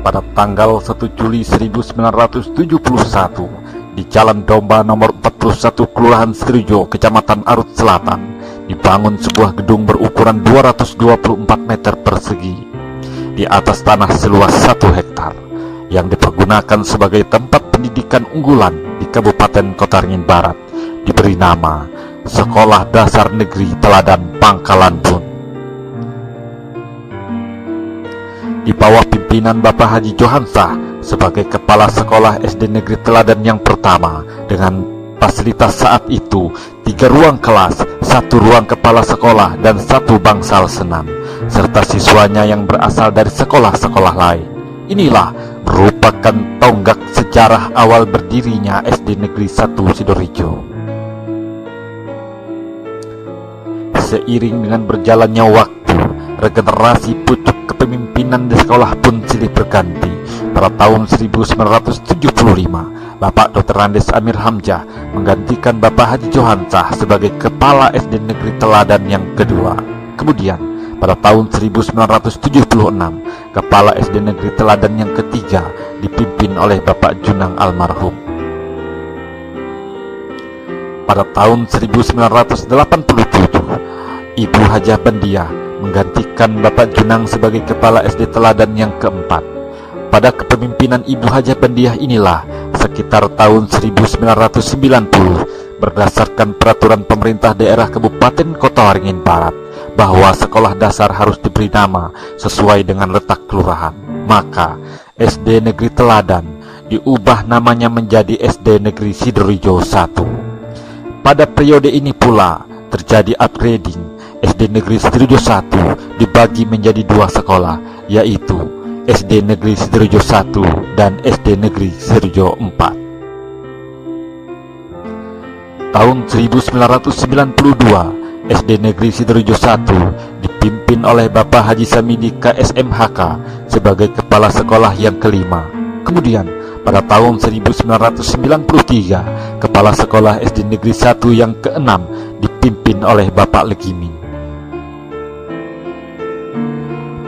pada tanggal 1 Juli 1971 di Jalan Domba nomor 41 Kelurahan Sidorejo, Kecamatan Arut Selatan, dibangun sebuah gedung berukuran 224 meter persegi di atas tanah seluas 1 hektar yang dipergunakan sebagai tempat pendidikan unggulan di Kabupaten Kota Waringin Barat, diberi nama Sekolah Dasar Negeri Teladan Pangkalan Bun. Di bawah pimpinan Bapak Haji Johansah sebagai Kepala Sekolah SD Negeri Teladan yang pertama, dengan fasilitas saat itu 3 ruang kelas, 1 ruang kepala sekolah, dan 1 bangsal senam, serta siswanya yang berasal dari sekolah-sekolah lain. Inilah merupakan tonggak sejarah awal berdirinya SD Negeri 1 Sidorejo. Seiring dengan berjalannya waktu, regenerasi pucuk kepemimpinan di sekolah pun silih berganti. Pada tahun 1975, Bapak Dr. Andes Amir Hamzah menggantikan Bapak Haji Johansah sebagai Kepala SD Negeri Teladan yang kedua. Kemudian, pada tahun 1976, Kepala SD Negeri Teladan yang ketiga dipimpin oleh Bapak Junang almarhum. Pada tahun 1987, Ibu Hajah Bandiah menggantikan Bapak Junang sebagai Kepala SD Teladan yang keempat. Pada kepemimpinan Ibu Hajah Bandiah inilah, sekitar tahun 1990, berdasarkan peraturan pemerintah daerah Kabupaten Kota Waringin Barat, bahwa sekolah dasar harus diberi nama sesuai dengan letak kelurahan, maka SD Negeri Teladan diubah namanya menjadi SD Negeri Sidorejo 1. Pada periode ini pula terjadi upgrading. SD Negeri Sidorejo 1 dibagi menjadi 2 sekolah, yaitu SD Negeri Sidorejo 1 dan SD Negeri Sidorejo 4. Tahun 1992, SD Negeri Sidorejo 1 dipimpin oleh Bapak Haji Samidi KSMHK sebagai Kepala Sekolah yang kelima. Kemudian, pada tahun 1993, Kepala Sekolah SD Negeri 1 yang keenam dipimpin oleh Bapak Legimin.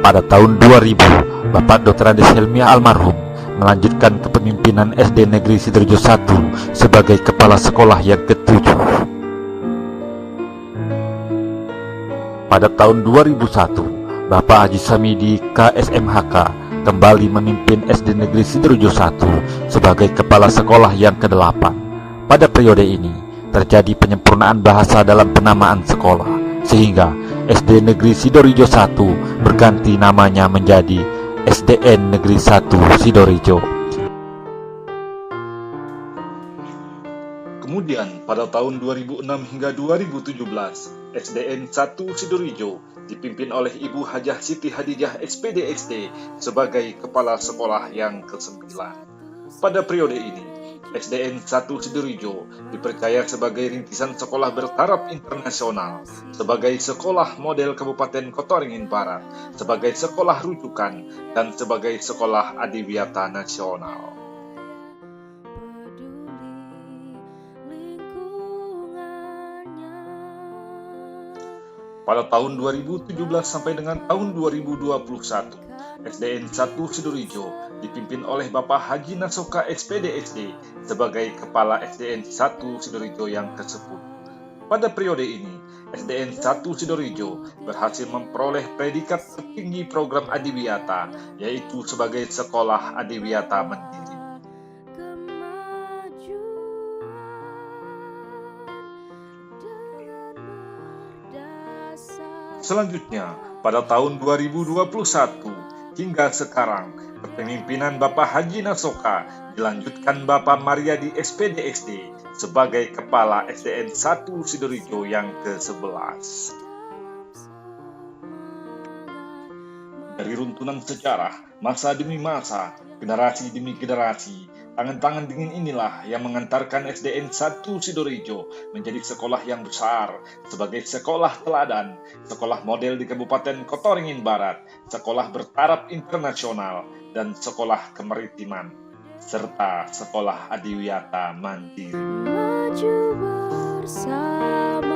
Pada tahun 2000, Bapak Dr. Andes Helmiah almarhum melanjutkan kepemimpinan SD Negeri Sidorejo 1 sebagai Kepala Sekolah yang ke-7. Pada tahun 2001, Bapak Haji Samidi KSMHK kembali memimpin SD Negeri Sidorejo 1 sebagai Kepala Sekolah yang ke-8. Pada periode ini, terjadi penyempurnaan bahasa dalam penamaan sekolah, sehingga SD Negeri Sidorejo 1 berganti namanya menjadi SDN Negeri 1 Sidorejo. Kemudian pada tahun 2006 hingga 2017, SDN 1 Sidorejo dipimpin oleh Ibu Hajah Siti Hadijah SPD SD sebagai Kepala Sekolah yang ke-9. Pada periode ini, SDN 1 Sidorejo dipercaya sebagai rintisan sekolah bertaraf internasional, sebagai sekolah model Kabupaten Kota Waringin Barat, sebagai sekolah rujukan, dan sebagai sekolah adiwiyata nasional. Pada tahun 2017 sampai dengan tahun 2021, SDN 1 Sidorejo dipimpin oleh Bapak Haji Nasoka SPD SD sebagai Kepala SDN 1 Sidorejo yang ke-10. Pada periode ini, SDN 1 Sidorejo berhasil memperoleh predikat tertinggi program adiwiyata, yaitu sebagai Sekolah Adiwiyata Mandiri. Selanjutnya, pada tahun 2021 hingga sekarang, kepemimpinan Bapak Haji Nasoka dilanjutkan Bapak Mariadi SPD SD sebagai Kepala SDN 1 Sidorejo yang ke-11. Dari runtunan sejarah, masa demi masa, generasi demi generasi, tangan-tangan dingin inilah yang mengantarkan SDN 1 Sidorejo menjadi sekolah yang besar, sebagai sekolah teladan, sekolah model di Kabupaten Kota Waringin Barat, sekolah bertaraf internasional, dan sekolah kemaritiman, serta sekolah adiwiyata mandiri. Maju bersama.